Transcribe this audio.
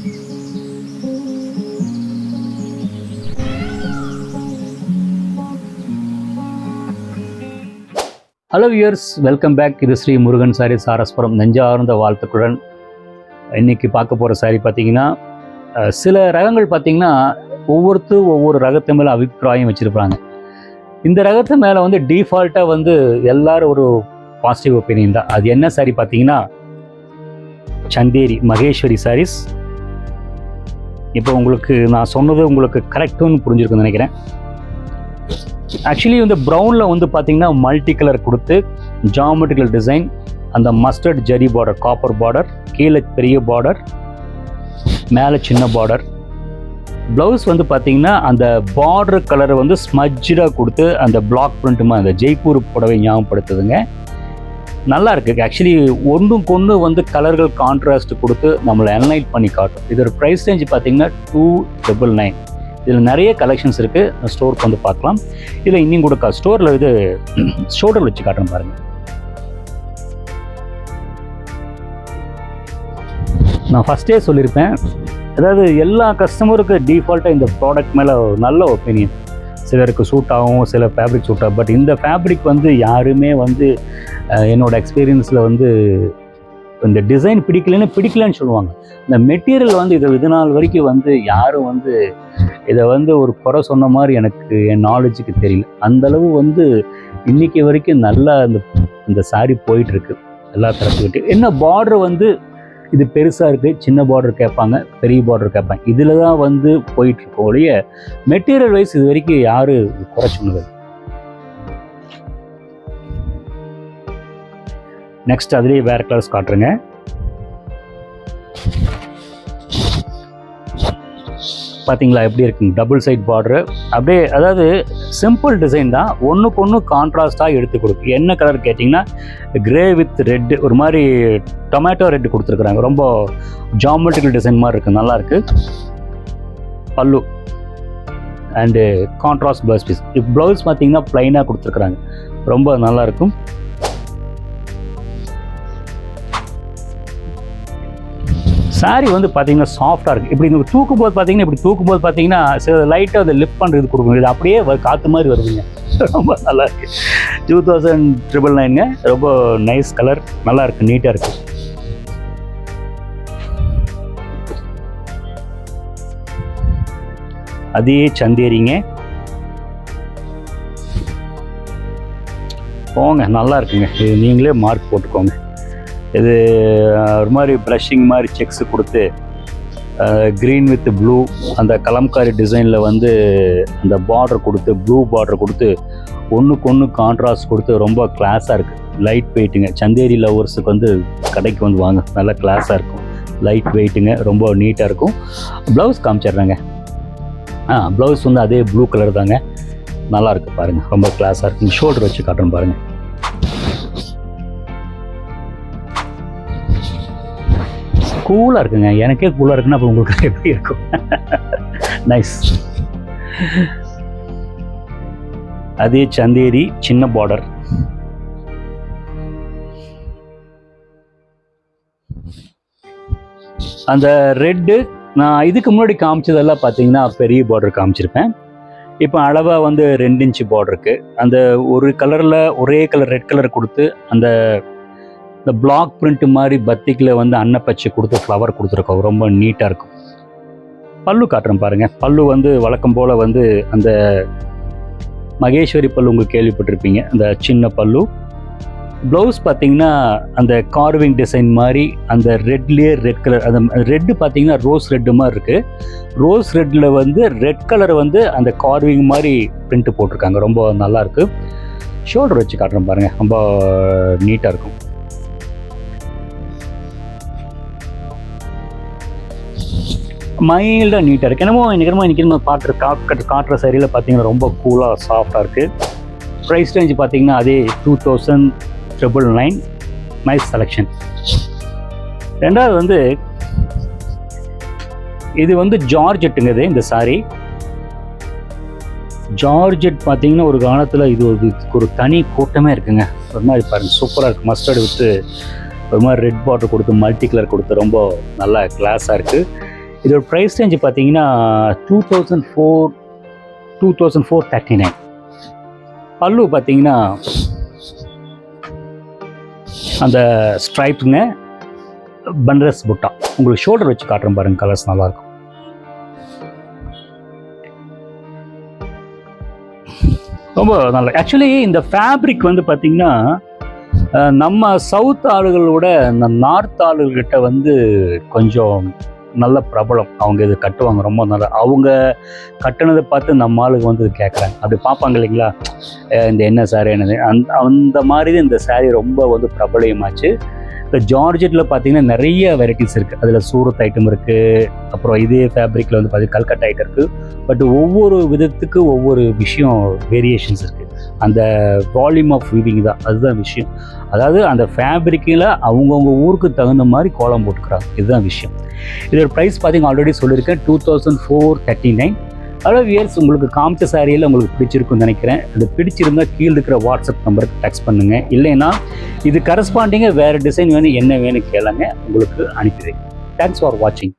Hello viewers, welcome back. இது Sri Murugan sorry சாரஸ்புரம். நெஞ்சார்ந்த வாழ்த்துக்களுடன் இன்றைக்கி பார்க்க போகிற சாரி பார்த்தீங்கன்னா, சில ரகங்கள் பார்த்தீங்கன்னா ஒவ்வொரு ரகத்து மேலே அபிப்பிராயம் வச்சுருப்பாங்க. இந்த ரகத்து மேலே வந்து டீஃபால்ட்டாக வந்து எல்லோரும் ஒரு பாசிட்டிவ் ஒப்பீனியன் தான். அது என்ன சாரி பார்த்தீங்கன்னா, சந்தேரி மகேஸ்வரி சாரீஸ். இப்போ உங்களுக்கு நான் சொன்னது உங்களுக்கு கரெக்டுன்னு புரிஞ்சிருக்குன்னு நினைக்கிறேன். ஆக்சுவலி வந்து ப்ரௌனில் வந்து பார்த்தீங்கன்னா மல்டி கலர் கொடுத்து ஜாமெட்ரிக்கல் டிசைன், அந்த mustard zari border, copper border, கீழே பெரிய பார்டர், மேலே சின்ன பார்டர். ப்ளவுஸ் வந்து பார்த்தீங்கன்னா அந்த பார்டர் கலரை வந்து ஸ்மஜ்டாக கொடுத்து அந்த பிளாக் பிரிண்ட்டுமா அந்த ஜெய்ப்பூர் புடவை ஞாபகப்படுத்துதுங்க. நல்லா இருக்குது. ஆக்சுவலி ஒன்றுக்கு வந்து கலர்கள் கான்ட்ராஸ்ட் கொடுத்து நம்மளை என்லைட் பண்ணி காட்டும். இதோட ப்ரைஸ் ரேஞ்ச் பார்த்தீங்கன்னா 299. இதில் நிறைய கலெக்ஷன்ஸ் இருக்குது. ஸ்டோருக்கு வந்து பார்க்கலாம். இதில் இன்னும் கூட ஸ்டோரில் இது ஷோல்டர் வச்சு காட்டுறேன் பாருங்கள். நான் ஃபஸ்ட்டே சொல்லியிருப்பேன், அதாவது எல்லா கஸ்டமருக்கு டீஃபால்ட்டாக இந்த ப்ராடக்ட் மேலே நல்ல ஒப்பீனியன். சிலருக்கு சூட் ஆகும், சில ஃபேப்ரிக் சூட் ஆகும். பட் இந்த ஃபேப்ரிக் வந்து யாருமே வந்து என்னோடய எக்ஸ்பீரியன்ஸில் வந்து இந்த டிசைன் பிடிக்கலன்னு சொல்லுவாங்க. இந்த மெட்டீரியல் வந்து இது நாள் வரைக்கும் வந்து யாரும் வந்து இதை வந்து ஒரு குறை சொன்ன மாதிரி எனக்கு என் நாலேஜுக்கு தெரியல. அந்தளவு வந்து இன்றைக்கி வரைக்கும் நல்லா இந்த சாரீ போயிட்டுருக்கு எல்லா தரத்துக்கிட்டே. என்ன பார்டர் வந்து இது பெருசாக இருக்குது, சின்ன பார்டர் கேட்பாங்க, பெரிய பார்டர் கேட்பாங்க. இதில் தான் வந்து போயிட்டுருக்கோம் ஒழிய மெட்டீரியல் வைஸ் இது வரைக்கும் யாரும் குறை சொன்னது. நெக்ஸ்ட் அதுலேயே வேறு கலர்ஸ் காட்டுறேங்க. பார்த்தீங்களா எப்படி இருக்குங்க? டபுள் சைட் பார்டரு அப்படியே, அதாவது சிம்பிள் டிசைன் தான், ஒன்றுக்கு கான்ட்ராஸ்டாக எடுத்து கொடுக்கும். என்ன கலர் கேட்டிங்கன்னா கிரே வித் ரெட்டு, ஒரு மாதிரி டொமேட்டோ ரெட்டு கொடுத்துருக்குறாங்க. ரொம்ப ஜாமெட்ரிக்கல் டிசைன் மாதிரி இருக்குது, நல்லாயிருக்கு. பல்லு and contrast blouse piece. Blouse பார்த்தீங்கன்னா ப்ளைனாக கொடுத்துருக்குறாங்க, ரொம்ப நல்லாயிருக்கும். சாரி வந்து பார்த்தீங்கன்னா சாஃப்டாக இருக்குது. இப்படி இந்த தூக்கும்போது பார்த்தீங்கன்னா சில லைட்டாக அதை லிஃப்ட் பண்ணுறது கொடுக்கணும். இது அப்படியே காற்று மாதிரி வருதுங்க, ரொம்ப நல்லா இருக்குது. 2999ங்க. ரொம்ப நைஸ் கலர், நல்லா இருக்குது, நீட்டாக இருக்குது. அதே சந்தேரிங்க போங்க, நல்லா இருக்குங்க. இது நீங்களே மார்க் போட்டுக்கோங்க. இது ஒரு மாதிரி ப்ளஷிங் மாதிரி செக்ஸு கொடுத்து க்ரீன் வித் ப்ளூ அந்த கலம்காரி டிசைனில் வந்து அந்த பார்டர் கொடுத்து, ப்ளூ பார்டர் கொடுத்து ஒன்றுக்கு கான்ட்ராஸ்ட் கொடுத்து ரொம்ப கிளாஸாக இருக்குது. லைட் வெயிட்டுங்க. சந்தேரி லவர்ஸுக்கு வந்து கடைக்கு வந்து வாங்க, நல்லா கிளாஸாக இருக்கும். லைட் வெயிட்டுங்க, ரொம்ப நீட்டாக இருக்கும். ப்ளவுஸ் காமிச்சிட்றேங்க. ப்ளவுஸ் வந்து அதே ப்ளூ கலர் தாங்க, நல்லாயிருக்கு பாருங்கள், ரொம்ப கிளாஸாக இருக்குங்க. ஷோல்டர் வச்சு காட்டுறேன் பாருங்கள். கூலாக இருக்குங்க, எனக்கே கூலாக இருக்குன்னா அப்போ உங்களுக்கு எப்படி இருக்கும்? நைஸ். அதே சந்தேரி சின்ன பார்டர். அந்த ரெட்டு நான் இதுக்கு முன்னாடி காமிச்சதெல்லாம் பார்த்தீங்கன்னா பெரிய பார்டர் காமிச்சிருப்பேன். இப்போ அளவாக வந்து 2 இன்ச்சு பார்டருக்கு அந்த ஒரு கலரில் ஒரே கலர் ரெட் கலர் கொடுத்து இந்த பிளாக் பிரிண்ட் மாதிரி பத்திக்கில் வந்து அன்னப்பச்சை கொடுத்து ஃப்ளவர் கொடுத்துருக்கோம், ரொம்ப நீட்டாக இருக்கும். பல்லு காட்டுறேன் பாருங்கள். பல்லு வந்து வழக்கம் போல் வந்து அந்த மகேஸ்வரி பல்லு உங்களுக்கு கேள்விப்பட்டிருப்பீங்க, அந்த சின்ன பல்லு. ப்ளவுஸ் பார்த்தீங்கன்னா அந்த கார்விங் டிசைன் மாதிரி அந்த ரெட்லேயே ரெட் கலர், அந்த ரெட்டு பார்த்தீங்கன்னா ரோஸ் ரெட்டு மாதிரி இருக்குது. ரோஸ் ரெட்டில் வந்து ரெட் கலர் வந்து அந்த கார்விங் மாதிரி பிரிண்ட்டு போட்டிருக்காங்க, ரொம்ப நல்லாயிருக்கு. ஷோல்டர் வச்சு காட்டுறேன் பாருங்கள், ரொம்ப நீட்டாக இருக்கும். மைல்டாக நீட்டாக இருக்குது. இன்றைக்கி நம்ம காட்டுற சரியில் பார்த்தீங்கன்னா ரொம்ப கூலாக சாஃப்டாக இருக்குது. ப்ரைஸ் ரேஞ்ச் பார்த்தீங்கன்னா அதே 2999. Nice selection. ரெண்டாவது வந்து இது வந்து ஜார்ஜெட்டுங்கிறது இந்த சாரி. ஜார்ஜெட் பார்த்தீங்கன்னா ஒரு காலத்தில் இது ஒரு தனி கூட்டமே இருக்குங்க. ஒரு மாதிரி பாருங்கள், சூப்பராக இருக்குது. மஸ்டர்டு வித்து ஒரு மாதிரி ரெட் பார்டர் கொடுத்து மல்டி கலர் கொடுத்து ரொம்ப நல்லா கிளாஸாக இருக்குது. இதோட ப்ரைஸ் ரேஞ்சு பார்த்தீங்கன்னா 2439. பல்லு பார்த்தீங்கன்னா அந்த ஸ்ட்ரைப்புங்க, பன்ரஸ் புட்டா. உங்களுக்கு ஷோல்டர் வச்சு காட்டுறேன் பாருங்க, கலர்ஸ் நல்லாயிருக்கும். ரொம்ப நல்லா. ஆக்சுவலி இந்த ஃபேப்ரிக் வந்து பார்த்தீங்கன்னா நம்ம சவுத் ஆளுகளோட இந்த நார்த் ஆளுகிட்ட வந்து கொஞ்சம் நல்ல பிரபலம். அவங்க இது கட்டுவாங்க ரொம்ப நல்லா. அவங்க கட்டுனதை பார்த்து நம்ம ஆளுங்க வந்து கேட்குறாங்க, அப்படி பார்ப்பாங்க இல்லைங்களா, இந்த என்ன சாரி என்னது, அந்த மாதிரி இந்த சாரீ ரொம்ப வந்து பிரபலமாச்சு. இப்போ ஜார்ஜெட்டில் பார்த்தீங்கன்னா நிறைய வெரைட்டிஸ் இருக்குது. அதில் சூரத் ஐட்டம் இருக்குது, அப்புறம் இதே ஃபேப்ரிக்கில் வந்து பார்த்தீங்கன்னா கல்கட்டா ஐட்டம் இருக்குது. பட் ஒவ்வொரு விதத்துக்கு ஒவ்வொரு விஷயம் வேரியேஷன்ஸ் இருக்குது. அந்த வால்யூம் ஆஃப் வீவிங் தான், அதுதான் விஷயம். அதாவது அந்த ஃபேப்ரிக்கில் அவங்கவுங்க ஊருக்கு தகுந்த மாதிரி கோலம் போட்டுக்கிறாங்க, இதுதான் விஷயம். இதோட ப்ரைஸ் பார்த்தீங்கன்னா ஆல்ரெடி சொல்லியிருக்கேன், 2439. அதாவது வியர்ஸ், உங்களுக்கு காமிச்ச சாரியில் உங்களுக்கு பிடிச்சிருக்குன்னு நினைக்கிறேன். அது பிடிச்சிருந்தால் கீழே இருக்கிற வாட்ஸ்அப் நம்பருக்கு டெக்ஸ்ட் பண்ணுங்கள். இல்லைன்னா இது கரஸ்பாண்டிங்காக வேறு டிசைன் வேணும், என்ன வேணும் கேளுங்க, உங்களுக்கு அனுப்பிடுறேன். தேங்க்ஸ் ஃபார் வாட்சிங்.